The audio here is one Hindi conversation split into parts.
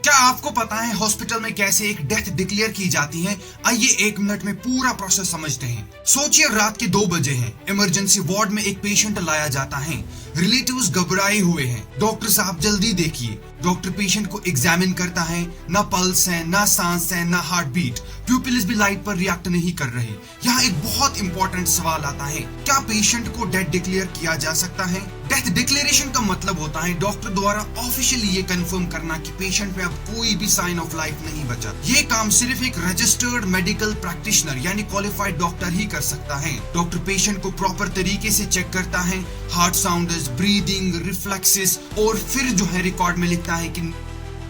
क्या आपको पता है हॉस्पिटल में कैसे एक डेथ डिक्लेयर की जाती है? आइए 1 मिनट में पूरा प्रोसेस समझते हैं। सोचिए रात के 2 बजे हैं, इमरजेंसी वार्ड में एक पेशेंट लाया जाता है। रिलेटिव्स घबराए हुए हैं। डॉक्टर साहब जल्दी देखिए। डॉक्टर पेशेंट को एग्जामिन करता है। ना पल्स है, ना सांस है, ना हार्ट बीट। प्यूपिल्स भी लाइट पर रिएक्ट नहीं कर रहे। यहाँ एक बहुत इंपॉर्टेंट सवाल आता है, क्या पेशेंट को डेथ डिक्लेयर किया जा सकता है? डेथ डिक्लेरेशन का मतलब होता है डॉक्टर द्वारा ऑफिशियली ये कंफर्म करना कि पेशेंट में अब कोई भी साइन ऑफ लाइफ नहीं बचा। ये काम सिर्फ एक रजिस्टर्ड मेडिकल प्रैक्टिशनर यानी क्वालिफाइड डॉक्टर ही कर सकता है। डॉक्टर पेशेंट को प्रॉपर तरीके से चेक करता है, हार्ट साउंड्स, ब्रीदिंग, रिफ्लेक्सेस, और फिर जो है रिकॉर्ड में लिखता है कि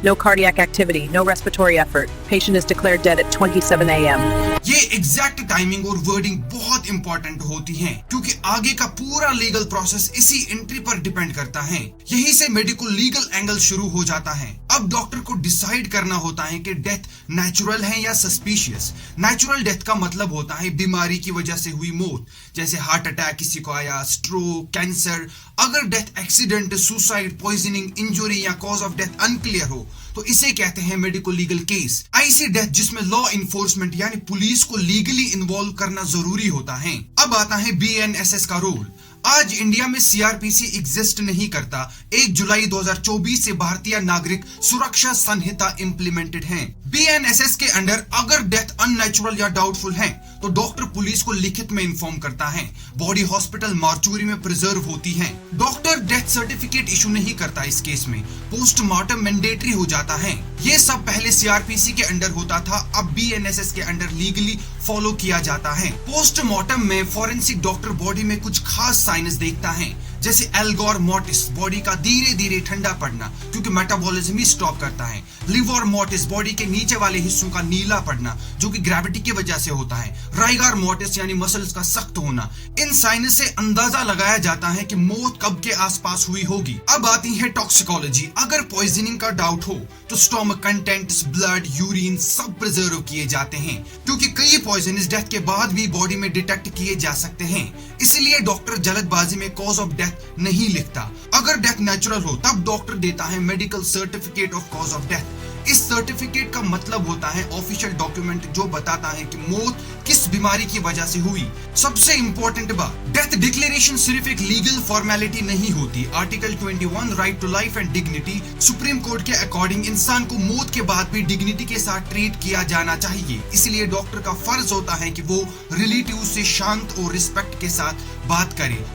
No cardiac activity, no respiratory effort. Patient is declared dead at 27 a.m. ये एग्जैक्ट टाइमिंग और वर्डिंग बहुत इंपॉर्टेंट होती है, क्योंकि आगे का पूरा लीगल प्रोसेस इसी एंट्री पर डिपेंड करता है। यहीं से मेडिकल लीगल एंगल शुरू हो जाता है। अब डॉक्टर को डिसाइड करना होता है कि डेथ नेचुरल है या सस्पिशियस। नेचुरल डेथ का मतलब होता है बीमारी की वजह से हुई मौत, जैसे हार्ट अटैक किसी को आया, स्ट्रोक, कैंसर। अगर death accident, suicide, poisoning, injury या कॉज ऑफ डेथ अनक्लियर हो तो इसे कहते हैं मेडिकल लीगल केस। ऐसी डेथ जिसमें लॉ इन्फोर्समेंट यानी पुलिस को लीगली इन्वॉल्व करना जरूरी होता है। अब आता है BNSS का रोल। आज इंडिया में CRPC एग्जिस्ट नहीं करता। 1 जुलाई 2024 से भारतीय नागरिक सुरक्षा संहिता इंप्लीमेंटेड है। BNSS के अंडर अगर डेथ अननेचुरल या डाउटफुल है तो डॉक्टर पुलिस को लिखित में इन्फॉर्म करता है। बॉडी हॉस्पिटल मार्चुरी में प्रिजर्व होती है। डॉक्टर डेथ सर्टिफिकेट इशू नहीं करता। इस केस में पोस्टमार्टम मैंडेटरी हो जाता है। ये सब पहले CRPC के अंडर होता था, अब BNSS के अंडर लीगली फॉलो किया जाता है। पोस्टमार्टम में फॉरेंसिक डॉक्टर बॉडी में कुछ खास साइंस देखता है, जैसे एल्गोर मोर्टिस, बॉडी का धीरे धीरे ठंडा पड़ना क्योंकि मेटाबॉलिज्म ही स्टॉप करता है। लिवर मोर्टिस, बॉडी के नीचे वाले हिस्सों का नीला पड़ना जो कि ग्रेविटी की वजह से होता है। राइगर मोर्टिस यानी मसल्स का सख्त होना। इन साइंस से अंदाजा लगाया जाता है कि मौत कब के आसपास हुई होगी। अब आती है टॉक्सिकोलॉजी। अगर पॉइजनिंग का डाउट हो तो स्टोमक कंटेंट्स, ब्लड, यूरिन सब प्रिजर्व किए जाते हैं, क्योंकि कई पॉइजन डेथ के बाद भी बॉडी में डिटेक्ट किए जा सकते हैं। इसलिए डॉक्टर जल्दबाजी में कॉज ऑफ डेथ नहीं लिखता। अगर डेथ नेचुरल हो तब डॉक्टर देता है medical certificate of cause of death. इस सर्टिफिकेट का मतलब होता है ऑफिशियल डॉक्यूमेंट जो बताता है कि मौत किस बीमारी की वजह से हुई। सबसे इंपॉर्टेंट बात, डेथ डिक्लेरेशन सिर्फ एक लीगल फॉर्मेलिटी नहीं होती। Article 21 right to life and dignity, Supreme Court के अकॉर्डिंग इंसान को मौत के बाद भी डिग्निटी के साथ ट्रीट किया जाना चाहिए। इसलिए डॉक्टर का फर्ज होता है कि वो रिलेटिव से शांत और रिस्पेक्ट के साथ बात करे।